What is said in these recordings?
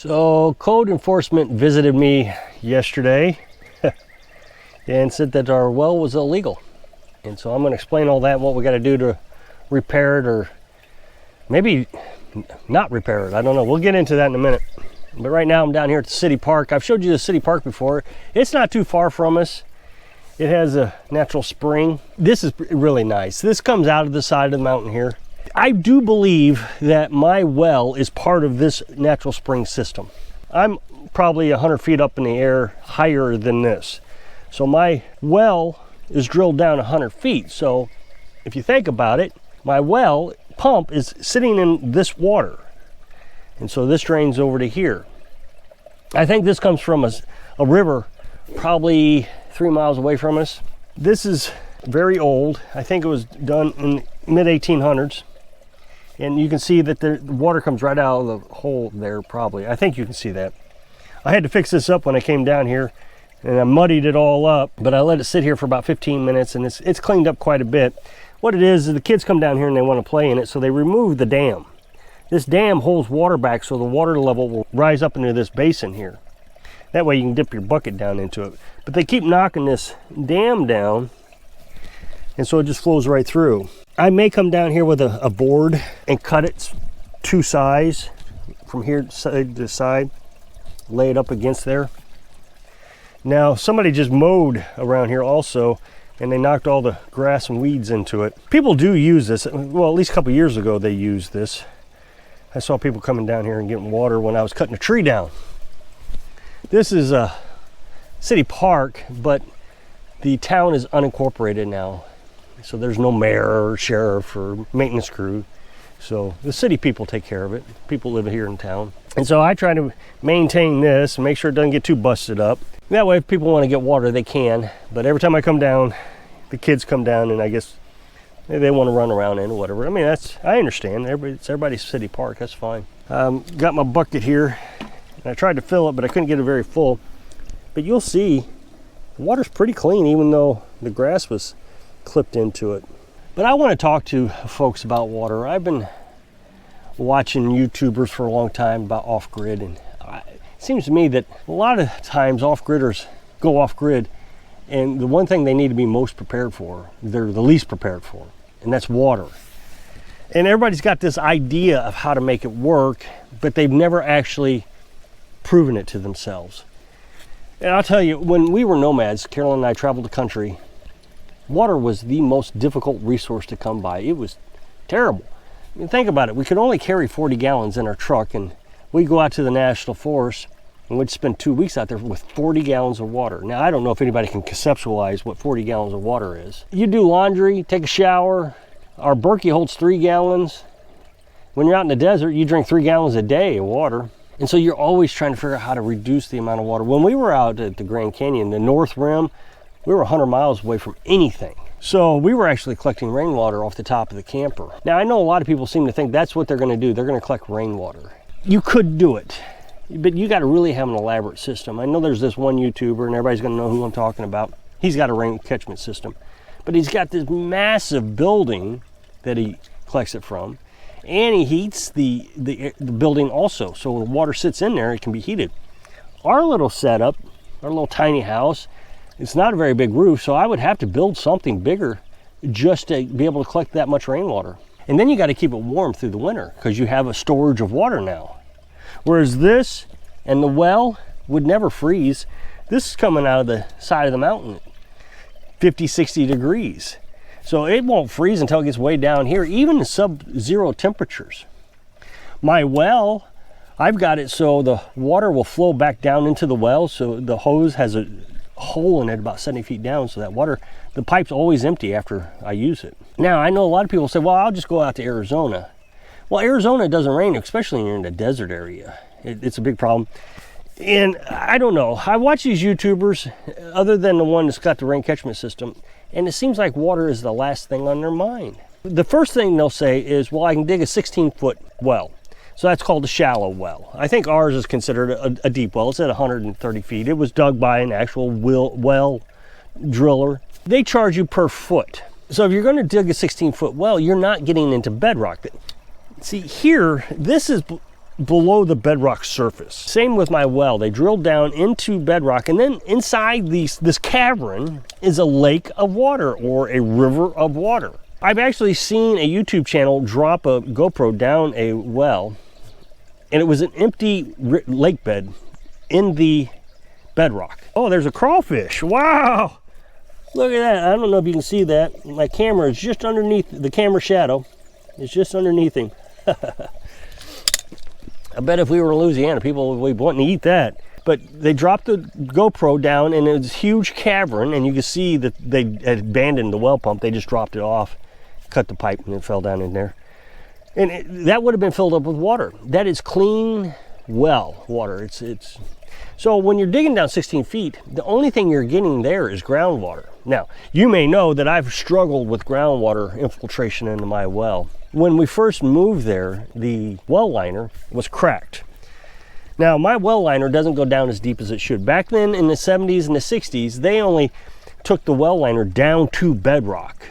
So code enforcement visited me yesterday and said that our well was illegal. And so I'm going to explain all that, what we got to do to repair it, or maybe not repair it. I don't know. We'll get into that in a minute. But right now I'm down here at the city park. I've showed you the city park before. It's not too far from us. It has a natural spring. This is really nice. This comes out of the side of the mountain here. I do believe that my well is part of this natural spring system. I'm probably 100 feet up in the air, higher than this. So my well is drilled down 100 feet. So if you think about it, my well pump is sitting in this water. And so this drains over to here. I think this comes from a river probably 3 miles away from us. This is very old. I think it was done in the mid-1800s. And you can see that the water comes right out of the hole there, probably. I think you can see that. I had to fix this up when I came down here, and I muddied it all up, but I let it sit here for about 15 minutes, and it's cleaned up quite a bit. What it is the kids come down here and they want to play in it, so they remove the dam. This dam holds water back, so the water level will rise up into this basin here. That way you can dip your bucket down into it. But they keep knocking this dam down, and so it just flows right through. I may come down here with a board and cut it to size from here side to side, lay it up against there. Now somebody just mowed around here also, and they knocked all the grass and weeds into it. People do use this. Well, at least a couple years ago they used this. I saw people coming down here and getting water when I was cutting a tree down. This is a city park, but the town is unincorporated now. So there's no mayor or sheriff or maintenance crew. So the city people take care of it. People live here in town. And so I try to maintain this and make sure it doesn't get too busted up. That way if people want to get water, they can. But every time I come down, the kids come down, and I guess they want to run around in or whatever. I mean, I understand. It's everybody's city park. That's fine. Got my bucket here, and I tried to fill it, but I couldn't get it very full. But you'll see the water's pretty clean, even though the grass was clipped into it. But I want to talk to folks about water. I've been watching YouTubers for a long time about off-grid, and it seems to me that a lot of times off-gridders go off-grid, and the one thing they need to be most prepared for, they're the least prepared for, and that's water. And everybody's got this idea of how to make it work, but they've never actually proven it to themselves. And I'll tell you, when we were nomads, Carolyn and I traveled the country, water was the most difficult resource to come by. It was terrible. I mean, think about it. We could only carry 40 gallons in our truck, and we'd go out to the national forest and we'd spend 2 weeks out there with 40 gallons of water. Now, I don't know if anybody can conceptualize what 40 gallons of water is. You do laundry, take a shower. Our Berkey holds 3 gallons. When you're out in the desert, you drink 3 gallons a day of water. And so you're always trying to figure out how to reduce the amount of water. When we were out at the Grand Canyon, the North Rim, we were 100 miles away from anything. So we were actually collecting rainwater off the top of the camper. Now, I know a lot of people seem to think that's what they're going to do. They're going to collect rainwater. You could do it, but you got to really have an elaborate system. I know there's this one YouTuber, and everybody's going to know who I'm talking about. He's got a rain catchment system, but he's got this massive building that he collects it from, and he heats the building also. So the water sits in there, it can be heated. Our little setup, our little tiny house, it's not a very big roof, so I would have to build something bigger just to be able to collect that much rainwater. And then you got to keep it warm through the winter because you have a storage of water now. Whereas this and the well would never freeze. This is coming out of the side of the mountain, 50, 60 degrees. So it won't freeze until it gets way down here, even in sub-zero temperatures. My well, I've got it so the water will flow back down into the well, so the hose has a hole in it about 70 feet down, so that water, the pipe's always empty after I use it. Now, I know a lot of people say, well, I'll just go out to Arizona. Well, Arizona doesn't rain, especially when you're in the desert area. It's a big problem. And I don't know, I watch these YouTubers, other than the one that's got the rain catchment system, and it seems like water is the last thing on their mind. The first thing they'll say is, well, I can dig a 16-foot well. So that's called a shallow well. I think ours is considered a deep well. It's at 130 feet. It was dug by an actual well driller. They charge you per foot. So if you're going to dig a 16-foot well, you're not getting into bedrock. See here, this is below the bedrock surface. Same with my well. They drilled down into bedrock, and then inside this cavern is a lake of water or a river of water. I've actually seen a YouTube channel drop a GoPro down a well, and it was an empty lake bed in the bedrock. Oh, there's a crawfish. Wow! Look at that. I don't know if you can see that. My camera is just underneath the camera shadow. It's just underneath him. I bet if we were in Louisiana, people would be wanting to eat that. But they dropped the GoPro down in this huge cavern, and you can see that they had abandoned the well pump. They just dropped it off, cut the pipe, and it fell down in there. And that would have been filled up with water. That is clean well water. So when you're digging down 16 feet, the only thing you're getting there is groundwater. Now, you may know that I've struggled with groundwater infiltration into my well. When we first moved there, the well liner was cracked. Now, my well liner doesn't go down as deep as it should. Back then in the 70s and the 60s, they only took the well liner down to bedrock.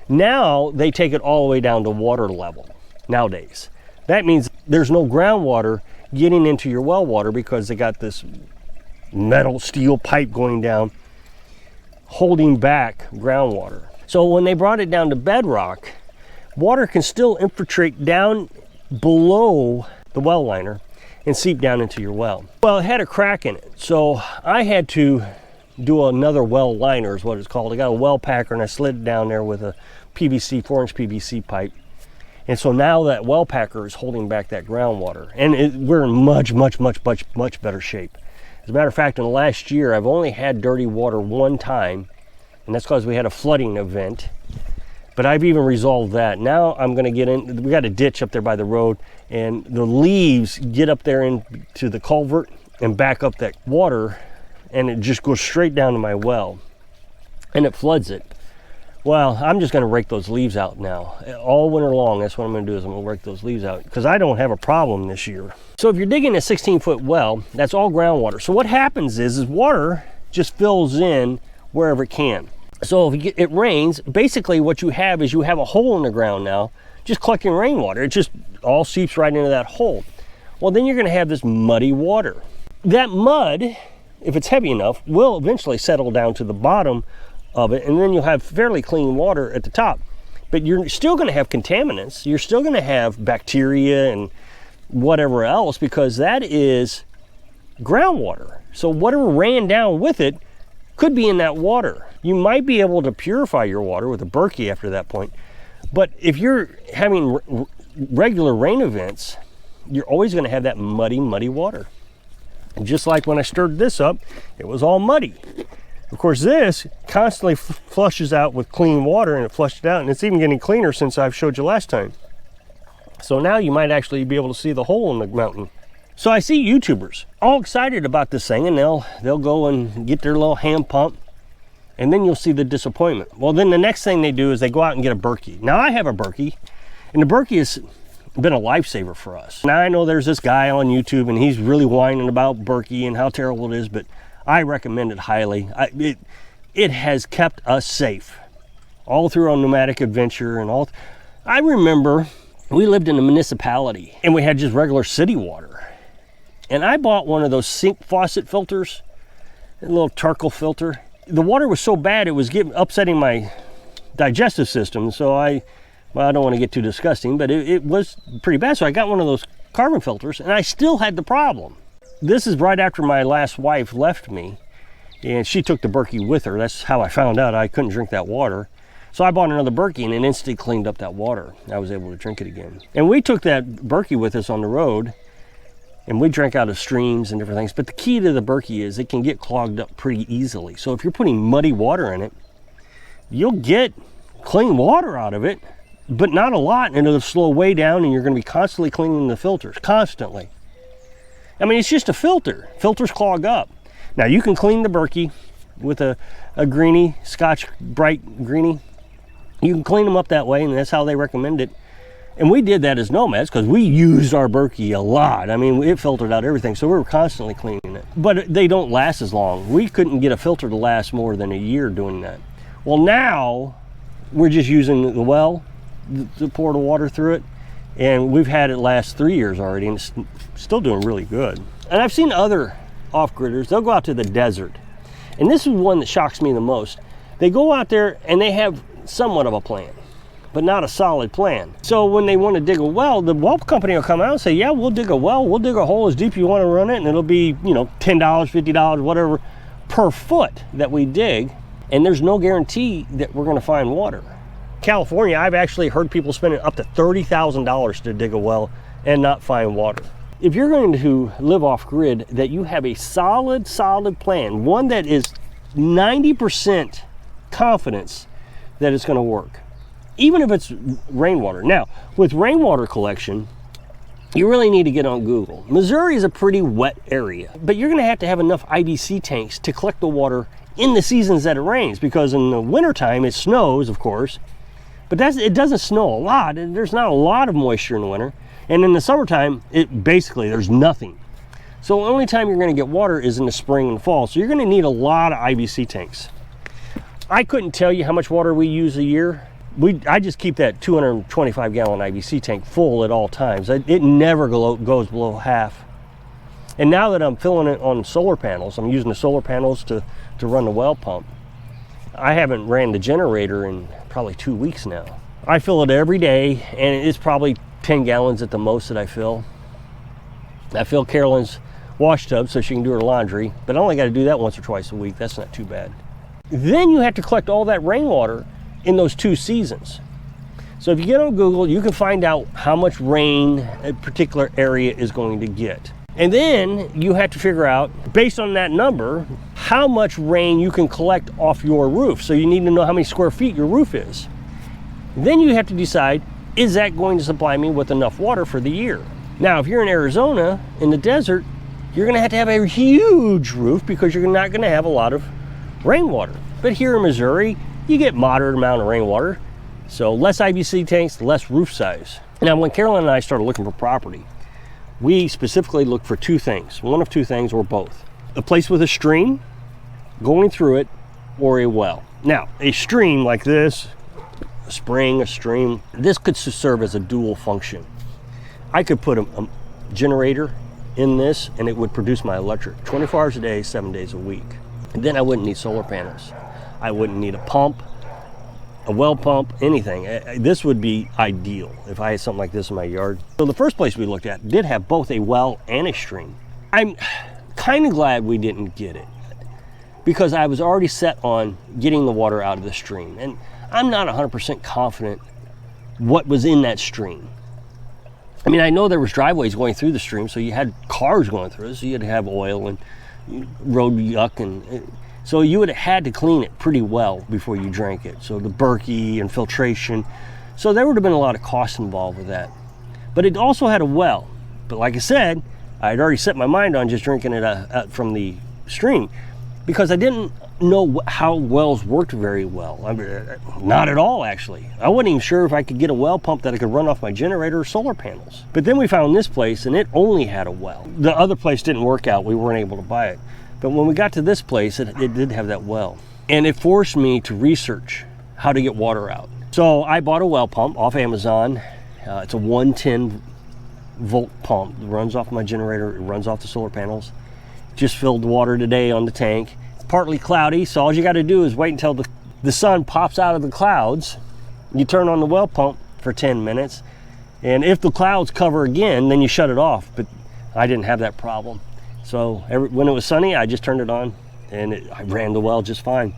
Now they take it all the way down to water level nowadays. That means there's no groundwater getting into your well water because they got this metal steel pipe going down holding back groundwater. So when they brought it down to bedrock, water can still infiltrate down below the well liner and seep down into your well. Well, it had a crack in it, so I had to do another well liner is what it's called. I got a well packer and I slid it down there with a PVC, 4-inch PVC pipe. And so now that well packer is holding back that groundwater. And we're in much better shape. As a matter of fact, in the last year, I've only had dirty water one time, and that's because we had a flooding event. But I've even resolved that. Now I'm gonna get in, we got a ditch up there by the road, and the leaves get up there into the culvert and back up that water, and it just goes straight down to my well, and it floods it. Well, I'm just gonna rake those leaves out now. All winter long, that's what I'm gonna do, is I'm gonna rake those leaves out, because I don't have a problem this year. So if you're digging a 16-foot well, that's all groundwater. So what happens is water just fills in wherever it can. So if it rains, basically what you have is you have a hole in the ground now, just collecting rainwater. It just all seeps right into that hole. Well, then you're gonna have this muddy water. That mud, if it's heavy enough, will eventually settle down to the bottom of it, and then you'll have fairly clean water at the top. But you're still gonna have contaminants. You're still gonna have bacteria and whatever else, because that is groundwater. So whatever ran down with it could be in that water. You might be able to purify your water with a Berkey after that point, but if you're having regular rain events, you're always going to have that muddy water. And just like when I stirred this up, it was all muddy. Of course, this constantly flushes out with clean water, and it flushed out, and it's even getting cleaner since I've showed you last time. So now you might actually be able to see the hole in the mountain. So I see YouTubers all excited about this thing, and they'll go and get their little hand pump, and then you'll see the disappointment. Well, then the next thing they do is they go out and get a Berkey. Now I have a Berkey, and the Berkey has been a lifesaver for us. Now I know there's this guy on YouTube, and he's really whining about Berkey and how terrible it is, but I recommend it highly. It has kept us safe all through our nomadic adventure and all. I remember we lived in a municipality, and we had just regular city water. And I bought one of those sink faucet filters, a little charcoal filter. The water was so bad, it was upsetting my digestive system. So I don't want to get too disgusting, but it was pretty bad. So I got one of those carbon filters, and I still had the problem. This is right after my last wife left me, and she took the Berkey with her. That's how I found out I couldn't drink that water. So I bought another Berkey, and it instantly cleaned up that water. I was able to drink it again. And we took that Berkey with us on the road, and we drank out of streams and different things. But the key to the Berkey is it can get clogged up pretty easily. So if you're putting muddy water in it, you'll get clean water out of it, but not a lot, and it'll slow way down, and you're gonna be constantly cleaning the filters, constantly. I mean, it's just a filter. Filters clog up. Now you can clean the Berkey with a greenie, Scotch Brite greenie. You can clean them up that way, and that's how they recommend it. And we did that as nomads because we used our Berkey a lot. I mean, it filtered out everything, so we were constantly cleaning it. But they don't last as long. We couldn't get a filter to last more than a year doing that. Well, now we're just using the well to pour the water through it, And we've had it last 3 years already, and it's still doing really good. And I've seen other off-gridders, they'll go out to the desert. And this is one that shocks me the most. They go out there and they have somewhat of a plan, but not a solid plan. So when they want to dig a well, the well company will come out and say, yeah, we'll dig a well, we'll dig a hole as deep you want to run it, and it'll be, you know, $10, $50, whatever, per foot that we dig. And there's no guarantee that we're going to find water. California, I've actually heard people spending up to $30,000 to dig a well and not find water. If you're going to live off grid, that you have a solid plan, one that is 90% confidence that it's going to work, even if it's rainwater. Now, with rainwater collection, you really need to get on Google. Missouri is a pretty wet area, but you're going to have enough IBC tanks to collect the water in the seasons that it rains, because in the wintertime it snows, of course, but it doesn't snow a lot, and there's not a lot of moisture in the winter. And in the summertime, there's nothing. So the only time you're going to get water is in the spring and fall. So you're going to need a lot of IBC tanks. I couldn't tell you how much water we use a year. I just keep that 225 gallon IBC tank full at all times. It never goes below half. And now that I'm filling it on solar panels, I'm using the solar panels to run the well pump. I haven't ran the generator in probably 2 weeks now. I fill it every day, and it's probably 10 gallons at the most that I fill. I fill Carolyn's wash tub so she can do her laundry, but I only got to do that once or twice a week. That's not too bad. Then you have to collect all that rainwater in those 2 seasons. So if you get on Google, you can find out how much rain a particular area is going to get. And then you have to figure out, based on that number, how much rain you can collect off your roof. So you need to know how many square feet your roof is. Then you have to decide, is that going to supply me with enough water for the year? Now, if you're in Arizona, in the desert, you're going to have a huge roof because you're not going to have a lot of rainwater. But here in Missouri, you get moderate amount of rainwater. So less IBC tanks, less roof size. Now, when Carolyn and I started looking for property, we specifically looked for 2 things. One of 2 things, or both. A place with a stream going through it, or a well. Now, a stream like this, a spring, a stream, this could serve as a dual function. I could put a generator in this and it would produce my electric 24 hours a day, 7 days a week. And then I wouldn't need solar panels. I wouldn't need a pump, a well pump, anything. This would be ideal if I had something like this in my yard. So the first place we looked at did have both a well and a stream. I'm kind of glad we didn't get it, because I was already set on getting the water out of the stream. And I'm not 100% confident what was in that stream. I mean, I know there was driveways going through the stream, so you had cars going through it, so you'd have oil and road yuck, and so you would have had to clean it pretty well before you drank it. So the Berkey and filtration. So there would have been a lot of costs involved with that. But it also had a well. But like I said, I had already set my mind on just drinking it from the stream, because I didn't know how wells worked very well. I mean, not at all, actually. I wasn't even sure if I could get a well pump that I could run off my generator or solar panels. But then we found this place and it only had a well. The other place didn't work out. We weren't able to buy it. But when we got to this place, it did have that well. And it forced me to research how to get water out. So I bought a well pump off Amazon. It's a 110 volt pump. It runs off my generator. It runs off the solar panels. Just filled water today on the tank. It's partly cloudy, so all you got to do is wait until the sun pops out of the clouds. You turn on the well pump for 10 minutes, and if the clouds cover again, then you shut it off. But I didn't have that problem. So when it was sunny, I just turned it on, and I ran the well just fine.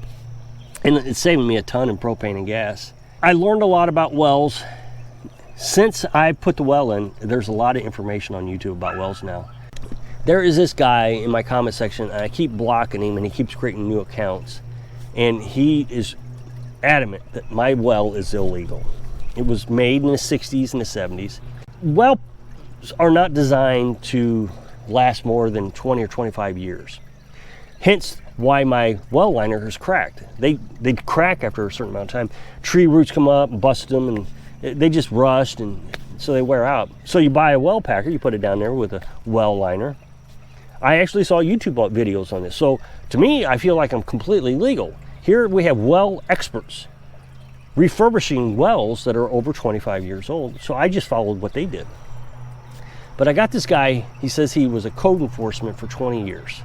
And it's saving me a ton in propane and gas. I learned a lot about wells. Since I put the well in, there's a lot of information on YouTube about wells now. There is this guy in my comment section, and I keep blocking him, and he keeps creating new accounts. And he is adamant that my well is illegal. It was made in the 60s and the 70s. Wells are not designed to last more than 20 or 25 years. Hence why my well liner is cracked. They crack after a certain amount of time. Tree roots come up and bust them, and they just rust, and so they wear out. So you buy a well packer, you put it down there with a well liner. I actually saw YouTube videos on this. So to me, I feel like I'm completely legal. Here we have well experts refurbishing wells that are over 25 years old. So I just followed what they did. But I got this guy, he says he was a code enforcement for 20 years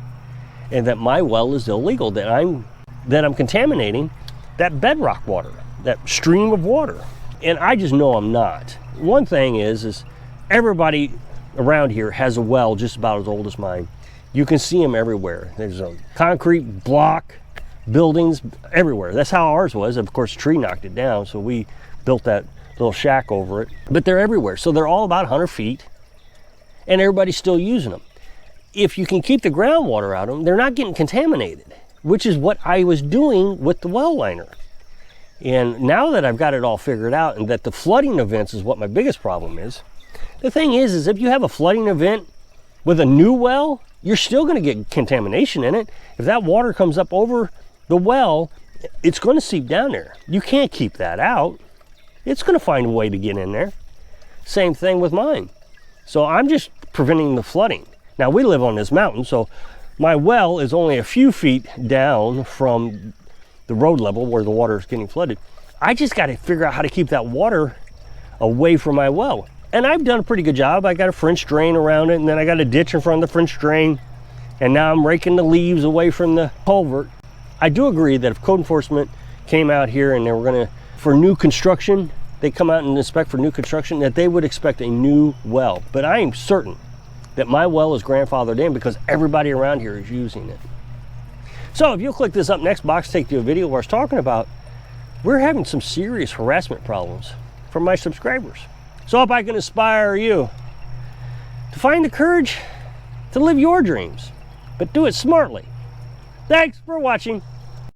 and that my well is illegal, that I'm contaminating that bedrock water, that stream of water. And I just know I'm not. One thing is everybody around here has a well just about as old as mine. You can see them everywhere. There's a concrete block, buildings everywhere. That's how ours was. Of course, a tree knocked it down, so we built that little shack over it. But they're everywhere. So they're all about 100 feet, and everybody's still using them. If you can keep the groundwater out of them, they're not getting contaminated, which is what I was doing with the well liner. And now that I've got it all figured out and that the flooding events is what my biggest problem is, the thing is if you have a flooding event with a new well, you're still going to get contamination in it. If that water comes up over the well, it's going to seep down there. You can't keep that out. It's going to find a way to get in there. Same thing with mine. So I'm just preventing the flooding. Now we live on this mountain, so my well is only a few feet down from the road level where the water is getting flooded. I just got to figure out how to keep that water away from my well. And I've done a pretty good job. I got a French drain around it, and then I got a ditch in front of the French drain. And now I'm raking the leaves away from the culvert. I do agree that if code enforcement came out here and they were gonna, for new construction, they come out and inspect for new construction, that they would expect a new well. But I am certain that my well is grandfathered in because everybody around here is using it. So if you'll click this up next box, take to a video where I was talking about, we're having some serious harassment problems from my subscribers. So if I can inspire you to find the courage to live your dreams, but do it smartly. Thanks for watching.